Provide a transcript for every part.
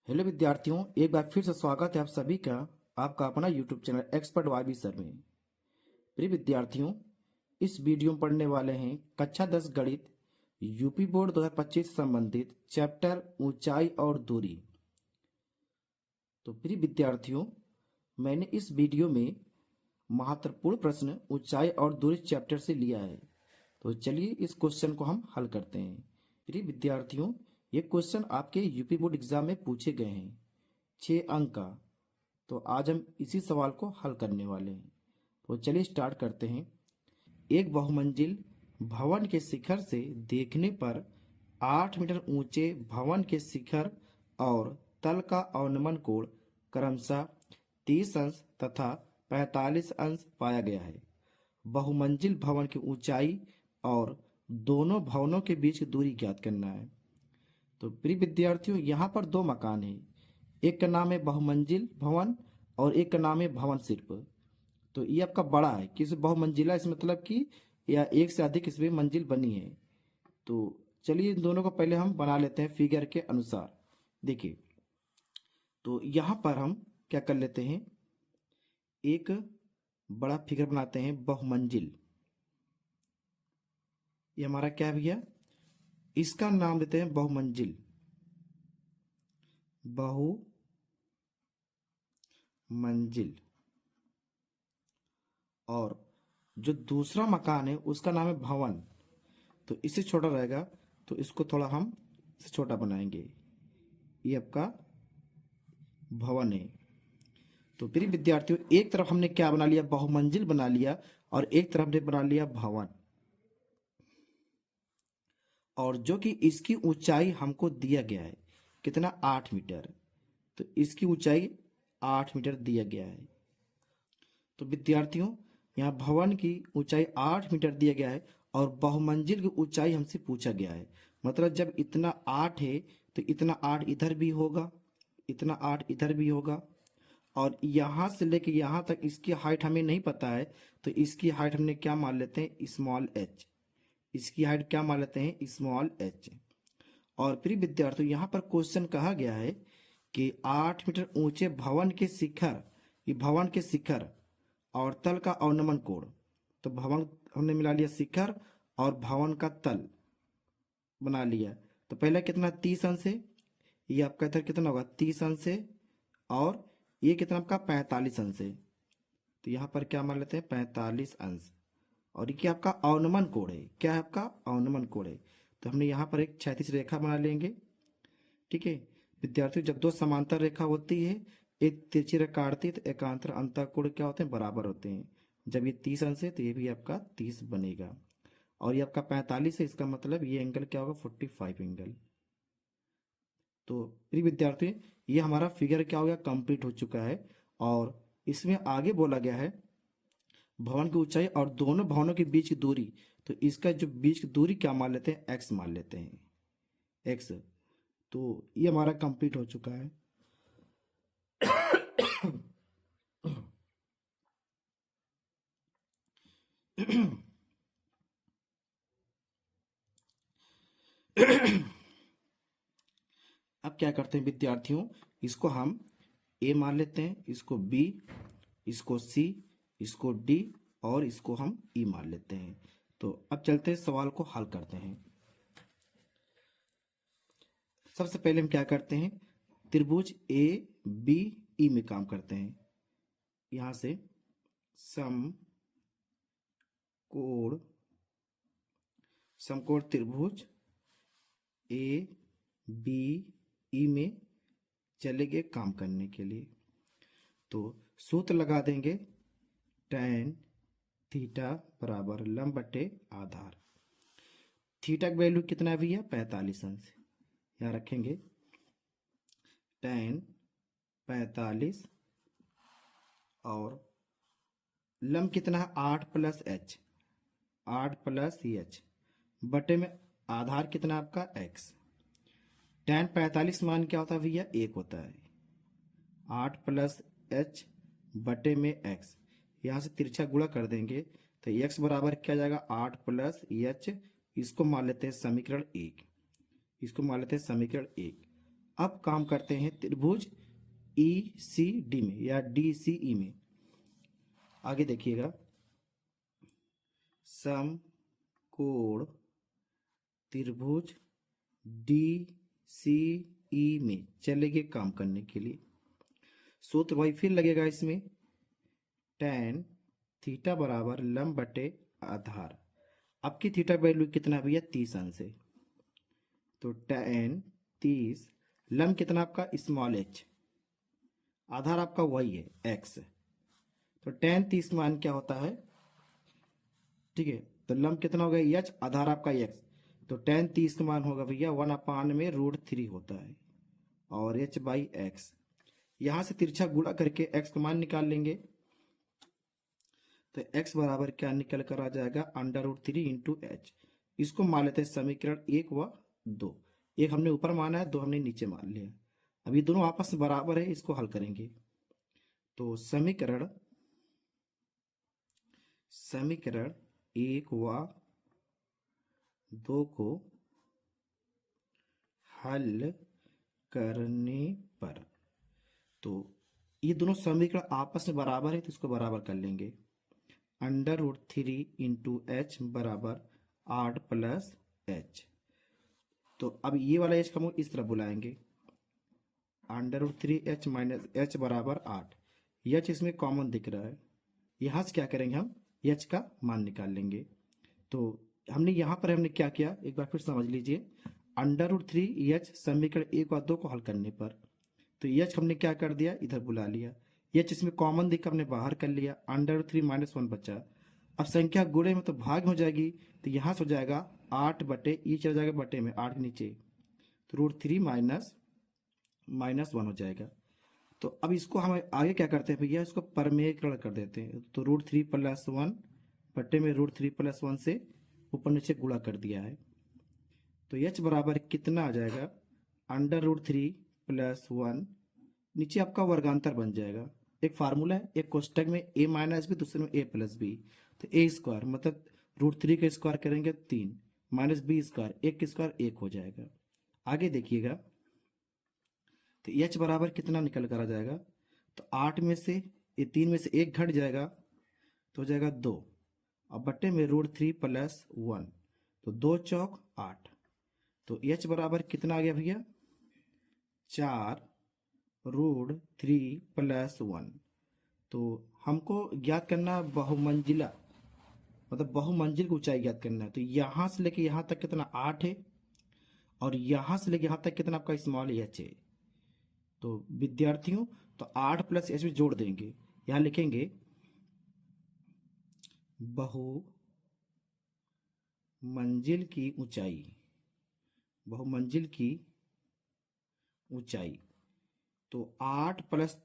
Hello विद्यार्थियों, एक बार फिर से स्वागत है आप सभी का आपका अपना YouTube channel expert YB sir में। प्रिय विद्यार्थियों, इस वीडियो में पढ़ने वाले हैं कक्षा 10 गणित यूपी बोर्ड 2025 से संबंधित चैप्टर ऊंचाई और दूरी। तो प्रिय विद्यार्थियों, मैंने इस वीडियो में महत्वपूर्ण प्रश्न ऊंचाई और दूरी चैप्टर से लिया है। तो चलिए इस क्वेश्चन को हम हल करते हैं। प्रिय विद्यार्थियों, ये क्वेश्चन आपके यूपी बोर्ड एग्जाम में पूछे गए हैं, 6 अंक का। तो आज हम इसी सवाल को हल करने वाले हैं। तो चलिए स्टार्ट करते हैं। एक बहुमंजिल भवन के शिखर से देखने पर 8 मीटर ऊंचे भवन के शिखर और तल का अवनमन कोण क्रमशः 30 अंश तथा 45 अंश पाया गया है। बहुमंजिल भवन की ऊंचाई और दोनों भवनों के बीच की दूरी ज्ञात करना है। तो प्रिय विद्यार्थियों, यहाँ पर दो मकान है, एक का नाम है बहुमंजिल भवन और एक का नाम है भवन शिल्प। तो ये आपका बड़ा है, किसी बहुमंजिला इस मतलब कि या एक से अधिक इसमें मंजिल बनी है। तो चलिए इन दोनों को पहले हम बना लेते हैं फिगर के अनुसार। देखिए, तो यहाँ पर हम क्या कर लेते हैं, एक बड़ा फिगर बनाते हैं बहुमंजिल। ये हमारा क्या है भैया, इसका नाम देते हैं बहुमंजिल, बहुमंजिल। और जो दूसरा मकान है उसका नाम है भवन, तो इससे छोटा रहेगा, तो इसको थोड़ा हम इससे छोटा बनाएंगे। ये आपका भवन है। तो प्रिय विद्यार्थियों, एक तरफ हमने क्या बना लिया, बहुमंजिल बना लिया, और एक तरफ हमने बना लिया भवन। और जो कि इसकी ऊंचाई हमको दिया गया है कितना, 8 मीटर। तो इसकी ऊंचाई 8 मीटर दिया गया है। तो विद्यार्थियों, यहाँ भवन की ऊंचाई 8 मीटर दिया गया है और बहुमंजिल की ऊंचाई हमसे पूछा गया है। मतलब जब इतना 8 है तो इतना 8 इधर भी होगा, इतना 8 इधर भी होगा, और यहाँ से लेके यहाँ तक इसकी हाइट हमें नहीं पता है, तो इसकी हाइट हमने क्या मान लेते हैं, स्मॉल एच। इसकी हाइट क्या मान लेते हैं, स्मॉल एच। और प्रिय विद्यार्थियों, यहाँ पर क्वेश्चन कहा गया है कि 8 मीटर ऊंचे भवन के शिखर, ये भवन के शिखर और तल का अवनमन कोण। तो भवन हमने मिला लिया शिखर और भवन का तल बना लिया। तो पहला कितना, 30 अंश है, ये आपका इधर कितना होगा, 30 अंश है, और ये कितना आपका 45 अंश है। तो यहाँ पर क्या मान लेते हैं, 45 अंश। और ये क्या आपका अवनमन कोण है, क्या है आपका अवनमन कोण है। तो हमने यहाँ पर एक क्षैतिज रेखा बना लेंगे। ठीक है विद्यार्थियों, जब दो समांतर रेखा होती है, एक तिरछी रेखा काटती है, तो एकांतर अंतःकोण क्या होते हैं, बराबर होते हैं। जब ये 30 अंश है तो ये भी आपका 30 बनेगा, और ये आपका 45 है, इसका मतलब ये एंगल क्या होगा, 45 एंगल। तो प्रिय विद्यार्थी, ये हमारा फिगर क्या हो गया, कंप्लीट हो चुका है। और इसमें आगे बोला गया है भवन की ऊंचाई और दोनों भवनों के बीच की दूरी। तो इसका जो बीच की दूरी क्या मान लेते हैं, एक्स मान लेते हैं, एक्स। तो ये हमारा कंप्लीट हो चुका है। अब क्या करते हैं विद्यार्थियों, इसको हम ए मान लेते हैं, इसको बी, इसको सी, इसको डी, और इसको हम ई मान लेते हैं। तो अब चलते हैं सवाल को हल करते हैं। सबसे पहले हम क्या करते हैं, त्रिभुज ए बी ई में काम करते हैं। यहां से समकोण त्रिभुज ए बी ई में चले गए काम करने के लिए। तो सूत्र लगा देंगे, tan थीटा बराबर लंब बटे आधार। थीटा का वैल्यू कितना भी है, 45 अंश। यहाँ रखेंगे tan 45, और लंब कितना है, 8 प्लस एच, 8 प्लस एच बटे में आधार कितना आपका x। tan 45 मान क्या होता है भैया, 1 होता है। 8 प्लस एच बटे में x, यहाँ से तिरछा गुणा कर देंगे तो x बराबर क्या जाएगा, 8 प्लस एच। इसको मान लेते हैं समीकरण 1, इसको मान लेते हैं समीकरण 1। अब काम करते हैं त्रिभुज ई सी डी में या डी सी ई में। आगे देखिएगा, समकोण त्रिभुज डी सी ई में चलेंगे काम करने के लिए। सूत्र वही फिर लगेगा इसमें, tan थीटा बराबर लंब बटे आधार। आपकी थीटा वैल्यू कितना भैया 30 अंश है, तो tan 30, लंब कितना आपका स्मॉल h, आधार आपका वही है x, तो tan 30 मान क्या होता है, ठीक है, तो लंब कितना हो गया h, आधार आपका x, तो tan 30 का मान होगा भैया 1/√3 होता है और h बाई एक्स। यहां से तिरछा गुणा करके x का मान निकाल लेंगे, तो x बराबर क्या निकल कर आ जाएगा, √3 इंटू एच। इसको मान लेते हैं समीकरण 1 व 2। एक हमने ऊपर माना है, 2 हमने नीचे मान लिया। अब ये दोनों आपस में बराबर है, इसको हल करेंगे तो समीकरण 1 व 2 को हल करने पर, तो ये दोनों समीकरण आपस में बराबर है, तो इसको बराबर कर लेंगे। √3 इंटू एच बराबर 8 प्लस एच, तो अब ये वाला एच का हम इस तरफ बुलाएंगे, √3 एच माइनस एच बराबर 8। एच इसमें कॉमन दिख रहा है, यहाँ से क्या करेंगे, हम एच का मान निकाल लेंगे। तो हमने यहाँ पर हमने क्या किया, एक बार फिर समझ लीजिए, √3 एच समीकरण 1 और 2 को हल करने पर, तो एच हमने क्या कर दिया, इधर बुला लिया, एच इसमें कॉमन दिख हमने बाहर कर लिया, √3 माइनस 1 बचा। अब संख्या गुणे में तो भाग में हो जाएगी, तो यहाँ से हो जाएगा 8 बटे, ये चला जाएगा बटे में 8 के नीचे, तो √3 माइनस 1 हो जाएगा। तो अब इसको हम आगे क्या करते हैं भैया, इसको परमेयकरण कर देते हैं, तो √3 प्लस 1 बटे में √3 प्लस 1 से ऊपर नीचे गुणा कर दिया है, तो एच बराबर कितना आ जाएगा, √3 प्लस 1, नीचे आपका वर्गांतर बन जाएगा। एक फार्मूला है, एक कोष्टक में a माइनस बी, दूसरे में a प्लस बी, तो a स्क्वायर मतलब √3 का स्क्वायर करेंगे 3 माइनस बी स्क्वायर, 1 स्क्वायर 1 हो जाएगा। आगे देखिएगा, तो h बराबर कितना निकल कर आ जाएगा, तो 8 में से 3 में से 1 घट जाएगा, तो हो जाएगा 2, अब बट्टे में √3 प्लस 1, तो 2 चौक 8, तो h बराबर कितना आ गया भैया, 4 √3 प्लस 1। तो हमको ज्ञात करना बहुमंजिला, मतलब बहुमंजिल की ऊंचाई ज्ञात करना है, तो यहां से लेके यहां तक कितना 8 है, और यहां से लेके यहां तक कितना आपका स्मॉल एच है। तो विद्यार्थियों, तो 8 प्लस एच में जोड़ देंगे, यहां लिखेंगे बहुमंजिल की ऊंचाई, बहुमंजिल की ऊंचाई, तो 8 प्लस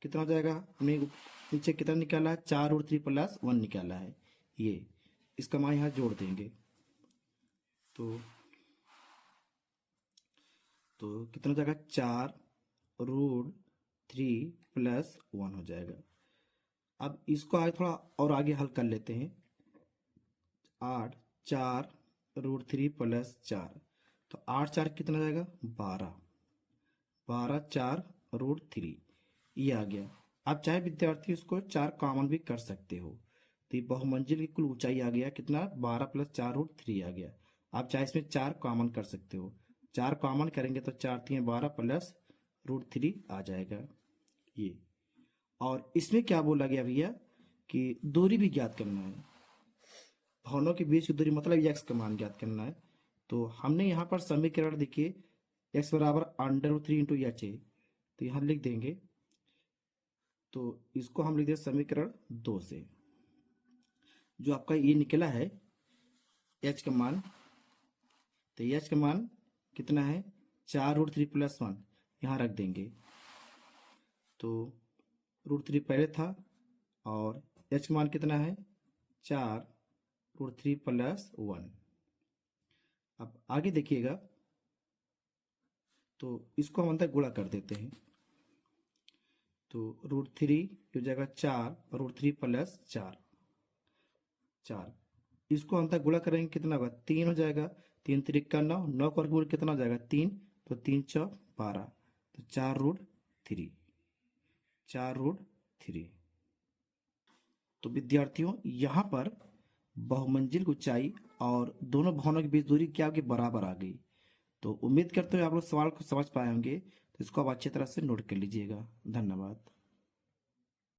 कितना हो जाएगा, हमने नीचे कितना निकाला है, 4 √3 प्लस 1 निकाला है, ये इसका मान यहाँ जोड़ देंगे, तो कितना हो जाएगा, 4 √3 प्लस 1 हो जाएगा। अब इसको आगे थोड़ा और आगे हल कर लेते हैं, 8 4 √3 प्लस 4, तो 8 4 कितना हो जाएगा, 12, 12 4 √3, ये आ गया। आप चाहे विद्यार्थी इसको 4 कॉमन भी कर सकते हो, तो ये बहुमंजिल की कुल ऊंचाई आ गया कितना, 12 प्लस 4 √3 आ गया। आप चाहे इसमें 4 कॉमन कर सकते हो, 4 कॉमन करेंगे तो 4 3 12 प्लस √3 आ जाएगा ये। और इसमें क्या बोला गया भैया कि दूरी भी ज्ञात करना है, भवनों के बीच की दूरी मतलब एक्स का मान ज्ञात करना है। तो हमने यहाँ पर समीकरण देखिए, एक्स बराबर √3 इंटू एच है, तो यहाँ लिख देंगे, तो इसको हम लिख दें समीकरण 2 से, जो आपका ये निकला है एच का मान, तो एच का मान कितना है, 4 √3 प्लस 1 यहाँ रख देंगे, तो √3 पहले था और एच का मान कितना है, 4 √3 प्लस 1। अब आगे देखिएगा, तो इसको हम अंदर गुणा कर देते हैं, तो √3 हो जाएगा 4 √3 प्लस 4, इसको अंतर गुणा करेंगे कितना होगा, 3 हो जाएगा, 3 3 9, 9 का वर्गमूल कितना हो जाएगा 3, तो 3 चौक 12, तो 4√3, 4√3। तो विद्यार्थियों यहाँ पर बहुमंजिल की ऊंचाई और दोनों भवनों के बीच दूरी क्या होगी, बराबर आ गई। तो उम्मीद करते हुए आप लोग सवाल को समझ पाए होंगे, तो इसको आप अच्छी तरह से नोट कर लीजिएगा। धन्यवाद।